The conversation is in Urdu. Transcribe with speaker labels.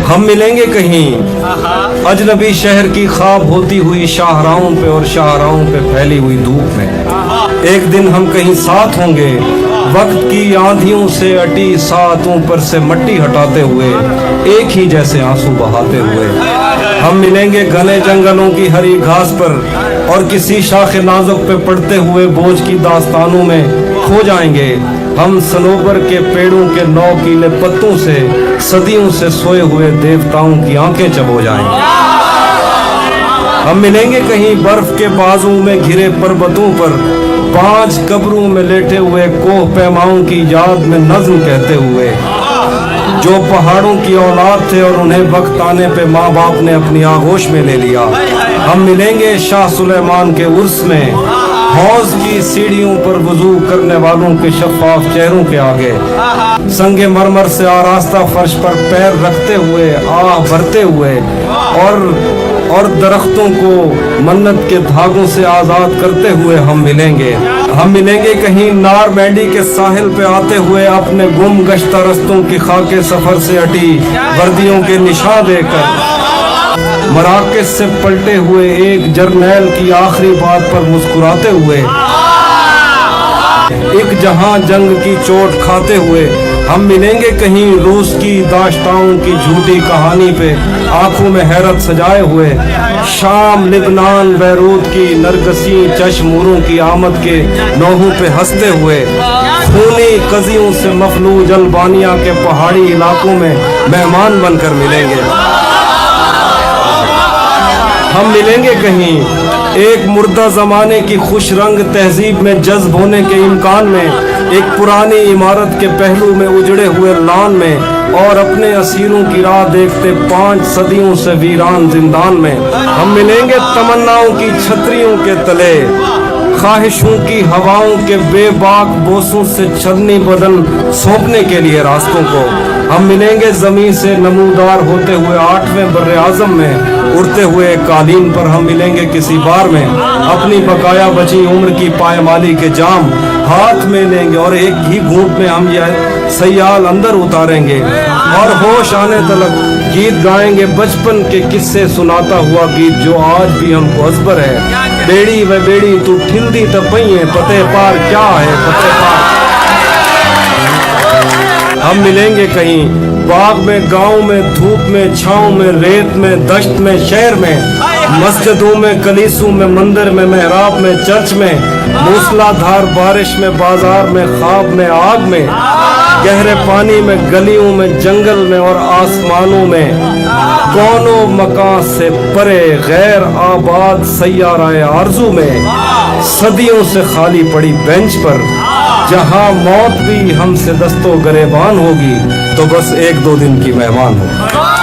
Speaker 1: ہم ملیں گے کہیں اجنبی شہر کی خواب ہوتی ہوئی شاہراہوں پہ اور شاہراہوں پہ پھیلی ہوئی دھوپ میں. ایک دن ہم کہیں ساتھ ہوں گے وقت کی آندھیوں سے اٹی ساتوں پر سے مٹی ہٹاتے ہوئے ایک ہی جیسے آنسو بہاتے ہوئے. ہم ملیں گے گھنے جنگلوں کی ہری گھاس پر اور کسی شاخ نازک پہ پڑتے ہوئے بوجھ کی داستانوں میں کھو جائیں گے. ہم صنوبر کے پیڑوں کے 9 کیلے پتوں سے صدیوں سے سوئے ہوئے دیوتاؤں کی آنکھیں چبو جائیں گے. ہم ملیں گے کہیں برف کے بازوں میں گھرے پربتوں پر 5 قبروں میں لیٹے ہوئے کوہ پیماؤں کی یاد میں نظم کہتے ہوئے جو پہاڑوں کی اولاد تھے اور انہیں وقت آنے پہ ماں باپ نے اپنی آغوش میں لے لیا. ہم ملیں گے شاہ سلیمان کے عرس میں حوض کی سیڑھیوں پر وضو کرنے والوں کے شفاف چہروں کے آگے سنگ مرمر سے آراستہ فرش پر پیر رکھتے ہوئے آہ بھرتے ہوئے اور درختوں کو منت کے دھاگوں سے آزاد کرتے ہوئے ہم ملیں گے. ہم ملیں گے کہیں نار مینڈی کے ساحل پہ آتے ہوئے اپنے گم گشتہ رستوں کی خاک سفر سے ہٹی وردیوں کے نشاں دے کر مراکز سے پلٹے ہوئے ایک جرنیل کی آخری بات پر مسکراتے ہوئے ایک جہاں جنگ کی چوٹ کھاتے ہوئے. ہم ملیں گے کہیں روس کی داشتاؤں کی جھوٹی کہانی پہ آنکھوں میں حیرت سجائے ہوئے شام لبنان بیروت کی نرگسی چشموروں کی آمد کے نوحوں پہ ہنستے ہوئے خونی قضیوں سے مفلوج البانیہ کے پہاڑی علاقوں میں مہمان بن کر ملیں گے. ہم ملیں گے کہیں ایک مردہ زمانے کی خوش رنگ تہذیب میں جذب ہونے کے امکان میں ایک پرانی عمارت کے پہلو میں اجڑے ہوئے لان میں اور اپنے اسیروں کی راہ دیکھتے 5 صدیوں سے ویران زندان میں. ہم ملیں گے تمناؤں کی چھتریوں کے تلے خواہشوں کی ہواؤں کے بے باک بوسوں سے چھلنی بدن سونپنے کے لیے راستوں کو. ہم ملیں گے زمین سے نمودار ہوتے ہوئے 8ویں بر اعظم میں اڑتے ہوئے قالین پر. ہم ملیں گے کسی بار میں اپنی بقایا بچی عمر کی پائمالی کے جام ہاتھ میں لیں گے اور ایک ہی گھونٹ میں ہم یہ سیال اندر اتاریں گے اور ہوش آنے تلک گیت گائیں گے بچپن کے قصے سناتا ہوا گیت جو آج بھی ہم کو ازبر ہے. بیڑی و بیڑی تو ٹھلدی تپئیں پتے پار کیا ہے پتے پار. ہم ملیں گے کہیں باغ میں گاؤں میں دھوپ میں چھاؤں میں ریت میں دشت میں شہر میں مسجدوں میں کلیسوں میں مندر میں محراب میں چرچ میں موسلا دھار بارش میں بازار میں خواب میں آگ میں گہرے پانی میں گلیوں میں جنگل میں اور آسمانوں میں کونوں مکان سے پرے غیر آباد سیارہ آرزو میں صدیوں سے خالی پڑی بینچ پر جہاں موت بھی ہم سے دستوں گریبان ہوگی تو بس 1-2 دن کی مہمان ہوگی.